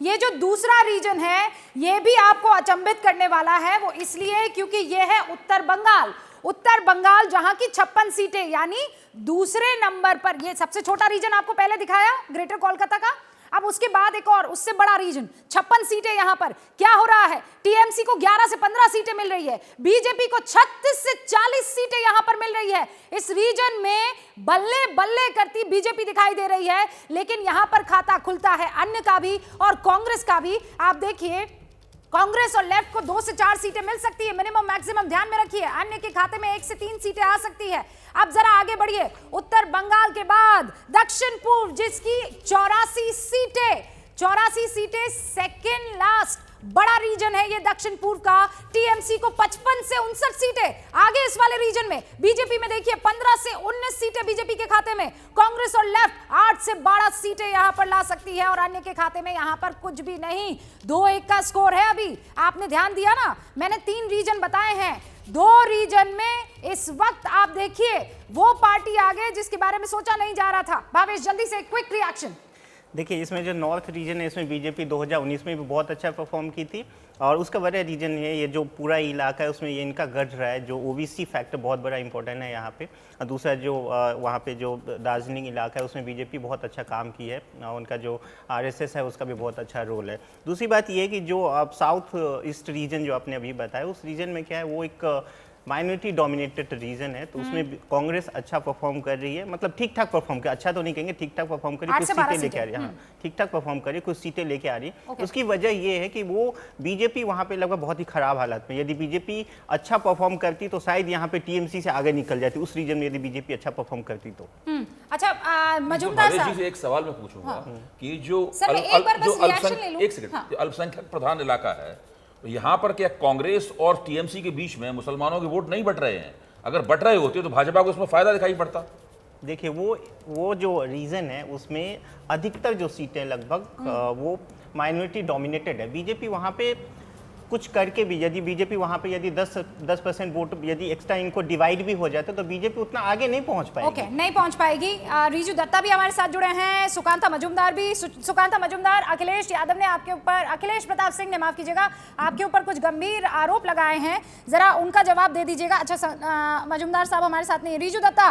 ये जो दूसरा रीजन है ये भी आपको अचंभित करने वाला है, वो इसलिए क्योंकि ये है उत्तर बंगाल। उत्तर बंगाल जहां की 56 सीटें, यानी दूसरे नंबर पर। ये सबसे छोटा रीजन आपको पहले दिखाया ग्रेटर कोलकाता का, अब उसके बाद एक और उससे बड़ा रीजन 56 सीटें। यहां पर क्या हो रहा है, टीएमसी को 11 से 15 सीटें मिल रही है, बीजेपी को 36 से 40 सीटें यहां पर मिल रही है। इस रीजन में बल्ले बल्ले करती बीजेपी दिखाई दे रही है, लेकिन यहां पर खाता खुलता है अन्य का भी और कांग्रेस का भी। आप देखिए कांग्रेस और लेफ्ट को 2 से 4 सीटें मिल सकती है, मिनिमम मैक्सिमम ध्यान में रखिए। अन्य के खाते में 1 से 3 सीटें आ सकती है। अब जरा आगे बढ़िए, उत्तर बंगाल के बाद दक्षिण पूर्व जिसकी 84 सीटें, सेकेंड लास्ट बड़ा रीजन है ये दक्षिण पूर्व का। टीएमसी को 55 से 59 सीटें। आगे इस वाले रीजन में बीजेपी में देखिए 15 से 19 सीटें बीजेपी के खाते में। कांग्रेस और लेफ्ट 8 से 12 सीटें यहां पर ला सकती है और अन्य के खाते में यहां पर कुछ भी नहीं। 2-1 का स्कोर है। अभी आपने ध्यान दिया ना, मैंने 3 रीजन बताए हैं। 2 रीजन में इस वक्त आप देखिए वो पार्टी आगे जिसके बारे में सोचा नहीं जा रहा था। भावेश जल्दी से क्विक रिएक्शन। देखिए, इसमें जो नॉर्थ रीजन है इसमें बीजेपी 2019 में भी बहुत अच्छा परफॉर्म की थी और उसका बड़ा रीजन है ये जो पूरा इलाका है उसमें ये इनका गढ़ रहा है, जो ओबीसी फैक्टर बहुत बड़ा इंपॉर्टेंट है यहाँ पे। और दूसरा जो वहाँ पे जो दार्जिलिंग इलाका है उसमें बीजेपी बहुत अच्छा काम की है और उनका जो आरएसएस है उसका भी बहुत अच्छा रोल है। दूसरी बात ये है कि जो आप साउथ ईस्ट रीजन जो आपने अभी बताया उस रीजन में क्या है, वो एक माइनॉरिटी डोमिनेटेड रीजन है, तो उसमें कांग्रेस अच्छा परफॉर्म कर रही है। मतलब ठीक ठाक परफॉर्म कर, अच्छा तो नहीं कहेंगे, ठीक ठाक परफॉर्म कर रही है, कुछ सीटें लेके आ रही है। हाँ, ठीक ठाक परफॉर्म कर रही है, कुछ सीटें लेके आ रही है। उसकी वजह ये है कि वो बीजेपी वहाँ पे लगभग बहुत ही खराब हालत में। यदि बीजेपी अच्छा परफॉर्म करती तो शायद यहाँ पे टीएमसी से आगे निकल जाती उस रीजन में, यदि बीजेपी अच्छा परफॉर्म करती तो। अच्छा, मजूमदार साहब एक सवाल मैं पूछूंगा कि जो अल्पसंख्यक प्रधान इलाका है, यहाँ पर क्या कांग्रेस और टीएमसी के बीच में मुसलमानों के वोट नहीं बट रहे हैं? अगर बट रहे होते तो भाजपा को इसमें फायदा दिखाई पड़ता। देखिए, वो जो रीजन है उसमें अधिकतर जो सीटें लगभग वो माइनॉरिटी डोमिनेटेड है। बीजेपी वहाँ पे कुछ करके भी, यदि बीजेपी वहाँ पे यदि 10% वोट यदि एक्स्ट्रा इनको डिवाइड भी हो जाते तो बीजेपी उतना आगे नहीं पहुँच पाएगी। नहीं पहुँच पाएगी। रीजू दत्ता भी हमारे साथ जुड़े हैं, सुकांता मजूमदार भी। सुकांता मजूमदार, अखिलेश यादव ने आपके ऊपर, अखिलेश प्रताप सिंह ने माफ कीजिएगा, आपके ऊपर कुछ गंभीर आरोप लगाए हैं, जरा उनका जवाब दे दीजिएगा। अच्छा, मजूमदार साहब हमारे साथ नहीं। रीजू दत्ता,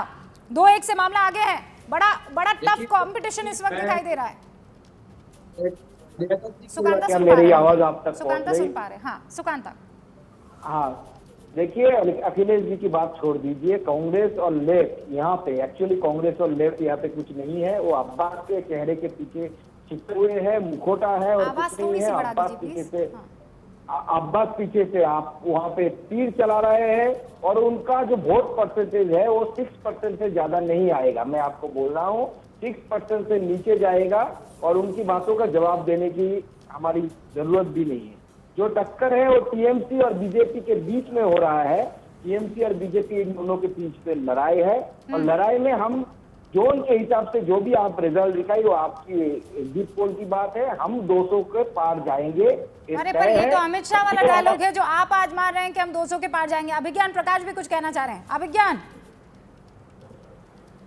2-1 से मामला आगे है। बड़ा टफ कॉम्पिटिशन इस वक्त दिखाई दे रहा है। सुकांता क्या मेरी आवाज आप तक सुकांता सुन पा रहे? हाँ सुकांता। हाँ, देखिए अखिलेश जी की बात छोड़ दीजिए। कांग्रेस और लेफ्ट यहाँ पे, एक्चुअली कांग्रेस और लेफ्ट यहाँ पे कुछ नहीं है। वो अब्बास के चेहरे के पीछे छिपे हुए है, मुखोटा है और कुछ नहीं है। अब्बास पीछे से अब्बास पीछे से आप वहाँ पे तीर चला रहे हैं और उनका जो वोट परसेंटेज है वो 6% से ज्यादा नहीं आएगा। मैं आपको बोल रहा हूँ 6% से नीचे जाएगा और उनकी बातों का जवाब देने की हमारी जरूरत भी नहीं है। जो टक्कर है वो टीएमसी और बीजेपी के बीच में हो रहा है। टीएमसी और बीजेपी इन दोनों के बीच पे लड़ाई है और लड़ाई में हम जोन के हिसाब से जो भी आप रिजल्ट दिखाई वो आपकी एग्जिट पोल की बात है, हम 200 के पार जाएंगे। अरे पर ये तो अमित शाह वाला डायलॉग है जो आप आज मार रहे हैं कि हम 200 के पार जाएंगे। अभिज्ञान प्रकाश भी कुछ कहना चाह रहे हैं। अभिज्ञान,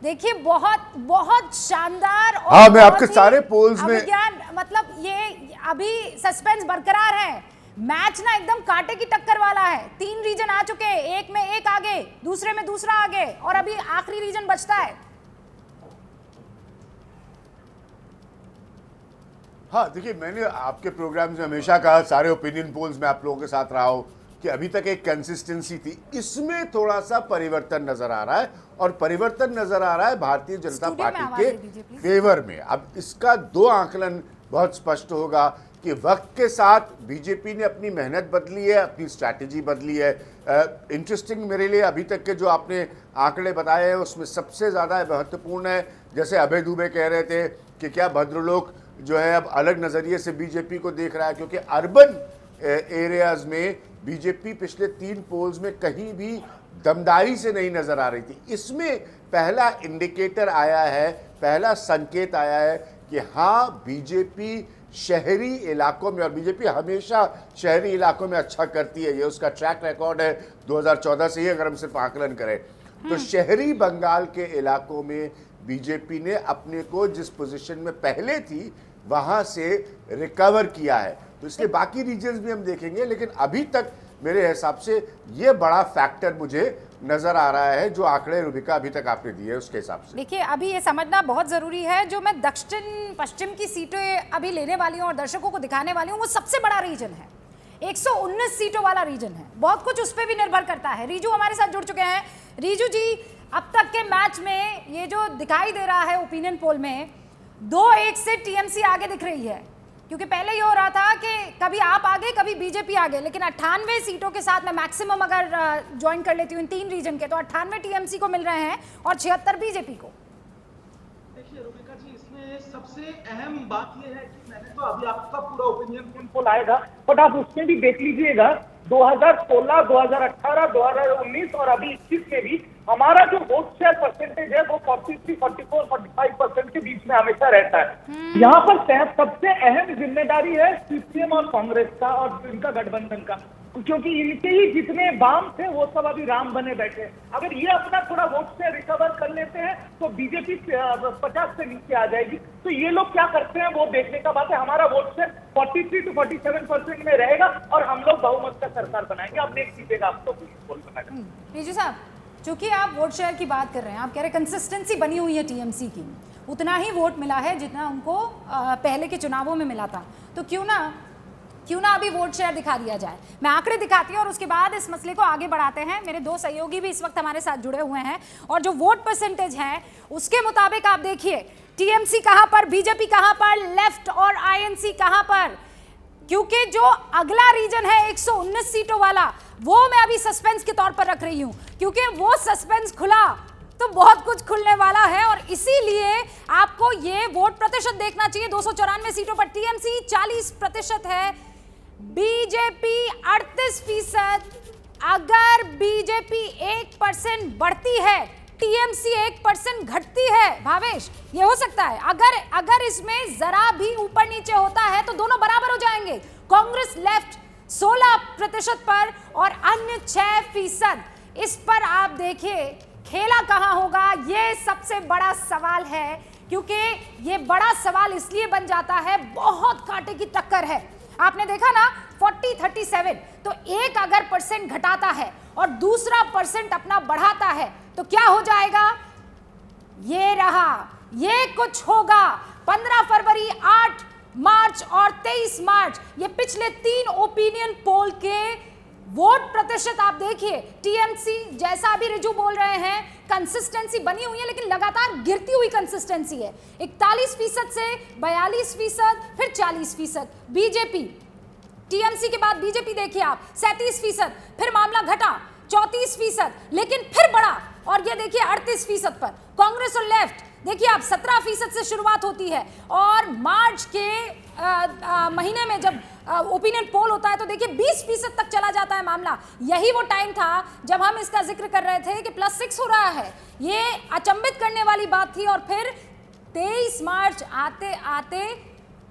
देखिए बहुत शानदार और हाँ, मैं आपके सारे पोल्स में मतलब ये अभी सस्पेंस बरकरार है। मैच ना एकदम कांटे की टक्कर वाला है। 3 रीजन आ चुके हैं, एक में एक आगे, दूसरे में दूसरा आगे और अभी आखिरी रीजन बचता है। हाँ, देखिए, मैंने आपके प्रोग्राम में हमेशा कहा, सारे ओपिनियन पोल्स में आप लोगों के साथ रहा हूं कि अभी तक एक कंसिस्टेंसी थी। इसमें थोड़ा सा परिवर्तन नजर आ रहा है और परिवर्तन नजर आ रहा है भारतीय जनता पार्टी के फेवर में। अब इसका 2 आकलन बहुत स्पष्ट होगा कि वक्त के साथ बीजेपी ने अपनी मेहनत बदली है, अपनी स्ट्रैटेजी बदली है। इंटरेस्टिंग मेरे लिए अभी तक के जो आपने आंकड़े बताए हैं उसमें सबसे ज़्यादा महत्वपूर्ण है, जैसे अभय दुबे कह रहे थे कि क्या भद्रलोक जो है अब अलग नज़रिए से बीजेपी को देख रहा है, क्योंकि अर्बन एरियाज में बीजेपी पिछले 3 पोल्स में कहीं भी दमदारी से नहीं नजर आ रही थी। इसमें पहला इंडिकेटर आया है, पहला संकेत आया है कि हाँ, बीजेपी शहरी इलाकों में, और बीजेपी हमेशा शहरी इलाकों में अच्छा करती है, ये उसका ट्रैक रिकॉर्ड है 2014 से ही, अगर हम सिर्फ आकलन करें तो शहरी बंगाल के इलाकों में बीजेपी ने अपने को जिस पोजीशन में पहले थी वहां से रिकवर किया है। तो इसके बाकी रीजन्स भी हम देखेंगे, लेकिन अभी तक मेरे हिसाब से ये बड़ा फैक्टर मुझे नजर आ रहा है जो आंकड़े रूबिका अभी तक आपने दिए उसके हिसाब से। देखिए, अभी ये समझना बहुत जरूरी है, जो मैं दक्षिण पश्चिम की सीटें अभी लेने वाली हूँ और दर्शकों को दिखाने वाली हूँ, वो सबसे बड़ा रीजन है, 119 सीटों वाला रीजन है। बहुत कुछ उस पर भी निर्भर करता है। रीजू हमारे साथ जुड़ चुके हैं। रीजू जी, अब तक के मैच में ये जो दिखाई दे रहा है ओपिनियन पोल में, 2-1 से टीएमसी आगे दिख रही है, क्योंकि पहले ये हो रहा था कि कभी आप आगे कभी बीजेपी आगे, लेकिन 98 सीटों के साथ मैं मैक्सिमम अगर ज्वाइन कर लेती हूँ इन 3 रीजन के, तो 98 टीएमसी को मिल रहे हैं और 76 बीजेपी को। देखिए रूबिका जी, इसमें सबसे अहम बात यह है कि मैंने तो अभी आपका पूरा ओपिनियन पोल आएगा, बट आप उसमें भी देख लीजिएगा 2016, 2018, 2019 और अभी 21 में भी हमारा जो वोट शेयर परसेंटेज है वो 43, 44, 45% के बीच में हमेशा रहता है। यहाँ पर सबसे अहम जिम्मेदारी है सीपीएम और कांग्रेस का और इनका गठबंधन का, क्योंकि इनके ही जितने वाम थे वो सब अभी राम बने बैठे। अगर ये अपना थोड़ा वोट शेयर रिकवर कर लेते हैं तो बीजेपी 50 से नीचे आ जाएगी। तो ये लोग क्या करते हैं वो देखने का बात है। हमारा वोट शेयर 43 to 47% में रहेगा और हम लोग बहुमत का सरकार बनाएंगे। आप देख लीजिएगा, आपको बोल बनाएगा। रीजू साहब, चूंकि आप वोट शेयर की बात कर रहे हैं, आप कह रहे हैं कंसिस्टेंसी बनी हुई है टीएमसी की, उतना ही वोट मिला है जितना उनको पहले के चुनावों में मिला था, तो क्यों ना अभी वोट शेयर दिखा दिया जाए। मैं आंकड़े दिखाती हूँ और उसके बाद इस मसले को आगे बढ़ाते हैं। मेरे 2 सहयोगी भी इस वक्त हमारे साथ जुड़े हुए हैं और जो वोट परसेंटेज है उसके मुताबिक आप देखिए टीएमसी कहां पर, बीजेपी कहां पर, लेफ्ट और आईएनसी कहां पर, क्योंकि जो अगला रीजन है 119 सीटों वाला, वो मैं अभी सस्पेंस के तौर पर रख रही हूं, क्योंकि वो सस्पेंस खुला तो बहुत कुछ खुलने वाला है और इसीलिए आपको ये वोट प्रतिशत देखना चाहिए। 294 सीटों पर टीएमसी 40% है, बीजेपी 38%। अगर बीजेपी 1% बढ़ती है, टीएमसी 1% घटती है, भावेश ये हो सकता है। अगर इसमें जरा भी ऊपर नीचे होता है तो दोनों बराबर हो जाएंगे। कांग्रेस लेफ्ट 16% पर और अन्य 6%। इस पर आप देखिए खेला कहां होगा, ये सबसे बड़ा सवाल है, क्योंकि ये बड़ा सवाल इसलिए बन जाता है, बहुत कांटे की टक्कर है। आपने देखा ना 40-37, तो एक अगर परसेंट घटाता है और दूसरा परसेंट अपना बढ़ाता है तो क्या हो जाएगा, ये रहा, ये कुछ होगा। 15 फरवरी, 8 मार्च और 23 मार्च, ये पिछले 3 ओपिनियन पोल के वोट प्रतिशत आप देखिए। टीएमसी, जैसा अभी रिजू बोल रहे हैं, कंसिस्टेंसी बनी हुई है लेकिन लगातार गिरती हुई कंसिस्टेंसी है। 41% से 42%, फिर 40%। बीजेपी, टीएमसी के बाद बीजेपी देखिए आप 37%, फिर मामला घटा 34%, लेकिन फिर बढ़ा और ये देखिए 38% पर। कांग्रेस और लेफ्ट देखिए आप 17% से शुरुआत होती है और मार्च के महीने में जब ओपिनियन पोल होता है तो देखिए 20% तक चला जाता है मामला। यही वो टाइम था जब हम इसका जिक्र कर रहे थे कि +6 हो रहा है। ये अचंभित करने वाली बात थी और फिर 23 मार्च आते आते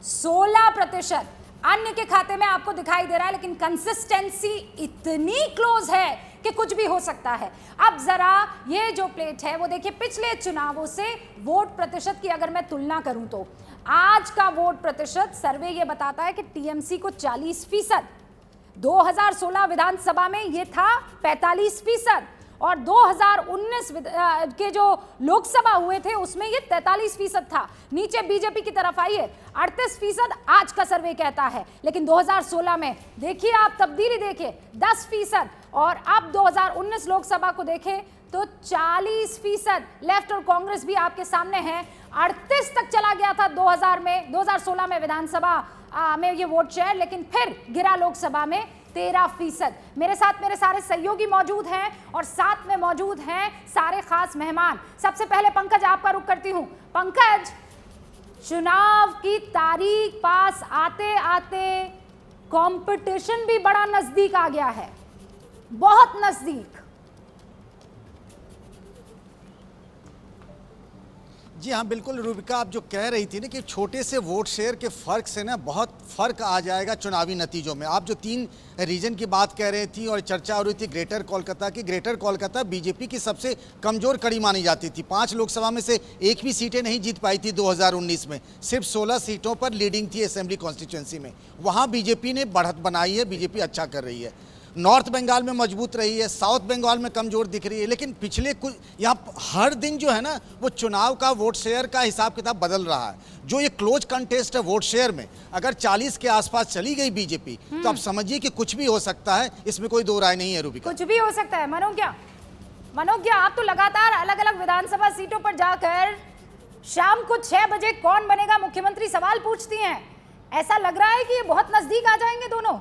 16% अन्य के खाते में आपको दिखाई दे रहा है, लेकिन कंसिस्टेंसी इतनी क्लोज है कि कुछ भी हो सकता है। अब जरा ये जो प्लेट है वो देखिए, पिछले चुनावों से वोट प्रतिशत की अगर मैं तुलना करूं तो आज का वोट प्रतिशत सर्वे ये बताता है कि टीएमसी को 40%, 2016 विधानसभा में ये था 45% और 2019 के जो लोकसभा हुए थे उसमें ये 43% था। नीचे बीजेपी की तरफ आइए, 38% आज का सर्वे कहता है, लेकिन 2016 में देखिए आप तब्दीली देखिए 10% और अब 2019 लोकसभा को देखें तो 40%। लेफ्ट और कांग्रेस भी आपके सामने हैं। 38 तक चला गया था 2016 में विधानसभा में ये वोट शेयर, लेकिन फिर गिरा लोकसभा में 13%। मेरे साथ मेरे सारे सहयोगी मौजूद हैं और साथ में मौजूद हैं सारे खास मेहमान। सबसे पहले पंकज, आपका रुख करती हूं। पंकज, चुनाव की तारीख पास आते आते कंपटीशन भी बड़ा नजदीक आ गया है, बहुत नजदीक। जी हाँ, बिल्कुल रूबिका, आप जो कह रही थी ना कि छोटे से वोट शेयर के फर्क से ना बहुत फर्क आ जाएगा चुनावी नतीजों में। आप जो 3 रीजन की बात कह रही थी और चर्चा हो रही थी ग्रेटर कोलकाता की, ग्रेटर कोलकाता बीजेपी की सबसे कमजोर कड़ी मानी जाती थी। 5 लोकसभा में से एक भी सीटें नहीं जीत पाई थी 2019 में, सिर्फ 16 सीटों पर लीडिंग थी असेंबली कॉन्स्टिट्यूंसी में। वहाँ बीजेपी ने बढ़त बनाई है, बीजेपी अच्छा कर रही है। नॉर्थ बंगाल में मजबूत रही है, साउथ बंगाल में कमजोर दिख रही है। लेकिन पिछले कुछ यहाँ हर दिन जो है ना वो चुनाव का वोट शेयर का हिसाब किताब बदल रहा है। जो ये क्लोज कंटेस्ट है वोट शेयर में, अगर 40 के आसपास चली गई बीजेपी तो आप समझिए कि कुछ भी हो सकता है, इसमें कोई दो राय नहीं है रूबिका। कुछ भी हो सकता है। मनोज्ञा, आप तो लगातार अलग अलग विधानसभा सीटों पर जाकर शाम को 6 बजे कौन बनेगा मुख्यमंत्री सवाल पूछती हैं। ऐसा लग रहा है कि ये बहुत नजदीक आ जाएंगे दोनों।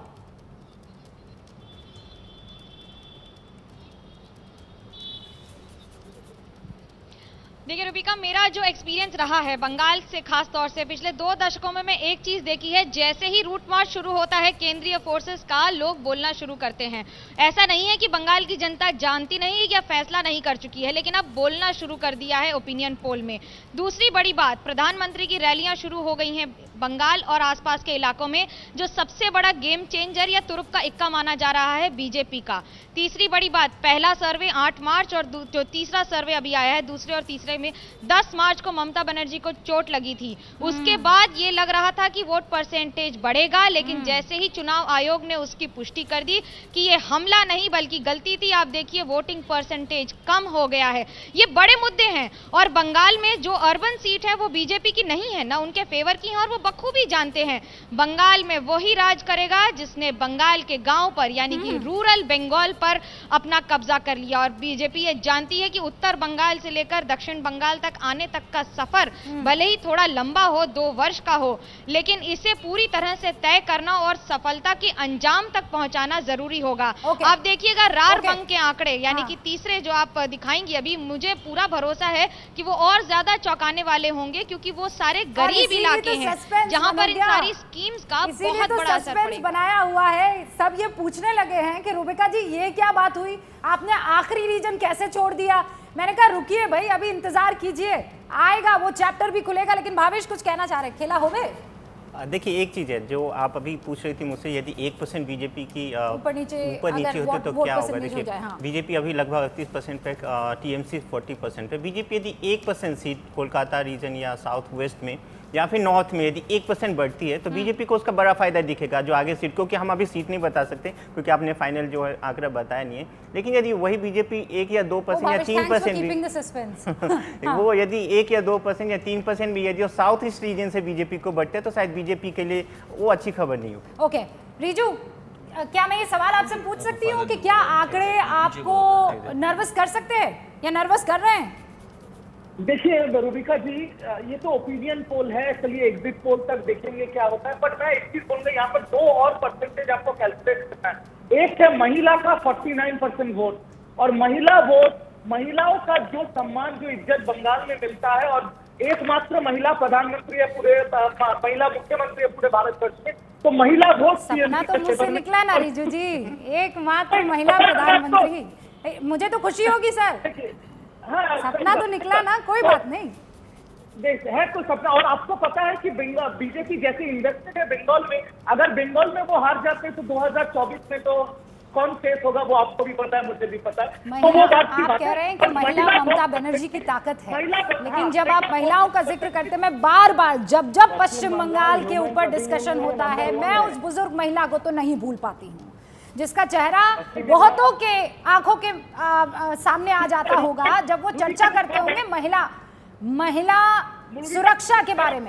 देखिए रूबिका, मेरा जो एक्सपीरियंस रहा है बंगाल से, खास तौर से पिछले 2 दशकों में मैं एक चीज देखी है, जैसे ही रूट मार्च शुरू होता है केंद्रीय फोर्सेस का, लोग बोलना शुरू करते हैं। ऐसा नहीं है कि बंगाल की जनता जानती नहीं है या फैसला नहीं कर चुकी है, लेकिन अब बोलना शुरू कर दिया है ओपिनियन पोल में। दूसरी बड़ी बात, प्रधानमंत्री की रैलियां शुरू हो गई हैं बंगाल और आसपास के इलाकों में। जो सबसे बड़ा गेम चेंजर या तुरुप का इक्का माना जा रहा है बीजेपी का। तीसरी बड़ी बात, पहला सर्वे 8 मार्च और जो तीसरा सर्वे अभी आया है दूसरे और तीसरे में 10 मार्च को ममता बनर्जी को चोट लगी थी। उसके बाद ये लग रहा था कि वोट परसेंटेज बढ़ेगा, लेकिन जैसे ही चुनाव आयोग ने उसकी पुष्टि कर दी कि ये हमला नहीं बल्कि गलती थी, आप देखिए वोटिंग परसेंटेज कम हो गया है। ये बड़े मुद्दे हैं और बंगाल में जो अर्बन सीट है वो बीजेपी की नहीं है, ना उनके फेवर की है, और वो बखूबी जानते हैं बंगाल में वही राज करेगा जिसने बंगाल के गांव पर यानी कि रूरल बंगाल पर अपना कब्जा कर लिया। और बीजेपी ये जानती है कि उत्तर बंगाल से लेकर दक्षिण बंगाल तक आने तक का सफर भले ही थोड़ा लंबा हो, 2 वर्ष का हो, लेकिन इसे पूरी तरह से तय करना और सफलता के अंजाम तक पहुंचाना जरूरी होगा। आप देखिएगा रार बंग के आंकड़े यानी कि तीसरे जो आप दिखाएंगी अभी, मुझे पूरा भरोसा है कि वो और ज्यादा चौंकाने वाले होंगे, क्योंकि वो सारे गरीब इलाके हैं जहां पर इन सारी स्कीम्स का बहुत बड़ा असर पड़ेगा। बनाया हुआ है। सब ये पूछने लगे हैं कि रूबिका जी ये क्या बात हुई, आपने आखिरी रीजन कैसे छोड़ दिया। मैंने कहा रुकिए भाई, अभी इंतजार कीजिए, आएगा वो चैप्टर भी खुलेगा। लेकिन भावेश कुछ कहना चाह रहे, खेला हो गए। देखिए एक चीज़ है जो आप अभी पूछ रही थी मुझसे, यदि 1% बीजेपी की ऊपर नीचे होती तो क्या होगा। देखिए बीजेपी अभी लगभग 38% पे, टीएमसी 40% पे। बीजेपी यदि 1% सीट कोलकाता रीजन या साउथ वेस्ट में या फिर नॉर्थ में यदि 1% बढ़ती है तो बीजेपी को उसका बड़ा फायदा दिखेगा जो आगे सीट, क्योंकि हम अभी सीट नहीं बता सकते क्योंकि आपने फाइनल जो है आंकड़ा बताया नहीं है। लेकिन यदि वही बीजेपी 1 या 2% या 3% भी वो यदि 1 या 2% या 3% भी यदि साउथ ईस्ट रीजन से बीजेपी को बढ़ते तो शायद बीजेपी के लिए वो अच्छी खबर नहीं हो। ओके रीजू, क्या मैं ये सवाल आपसे पूछ सकती हूँ कि क्या आंकड़े आपको नर्वस कर सकते हैं या नर्वस कर रहे हैं? देखिए रूबिका जी, ये तो ओपिनियन पोल है, चलिए एग्जिट पोल तक देखेंगे क्या होता है। बट मैं एक चीज बोलूंगा, यहाँ पर 2 और परसेंटेज आपको कैलकुलेट करना है। एक है महिला का 49% वोट, और महिला वोट, महिलाओं का जो सम्मान जो इज्जत बंगाल में मिलता है, और एकमात्र महिला प्रधानमंत्री है पूरे, महिला मुख्यमंत्री है पूरे भारतवर्ष में, तो महिला वोट सपना तो मुझसे निकला ना रीजू जी, एकमात्र महिला प्रधानमंत्री। मुझे तो खुशी होगी सर, हाँ, सपना तो निकला ना, कोई बात नहीं है तो सपना। और आपको पता है कि बीजेपी जैसे इन्वेस्टेड है बंगाल में, अगर बंगाल में वो हार जाते तो 2024 में तो कौन फेस होगा वो आपको भी पता है, मुझे भी पता है। तो वो बात आप कह रहे हैं कि महिला ममता बनर्जी की ताकत है, लेकिन जब आप महिलाओं का जिक्र करते, मैं बार बार जब पश्चिम बंगाल के ऊपर डिस्कशन होता है, मैं उस बुजुर्ग महिला को तो नहीं भूल पाती हूँ जिसका चेहरा बहुतों के आंखों के सामने आ जाता होगा जब वो चर्चा करते होंगे महिला सुरक्षा के बारे में।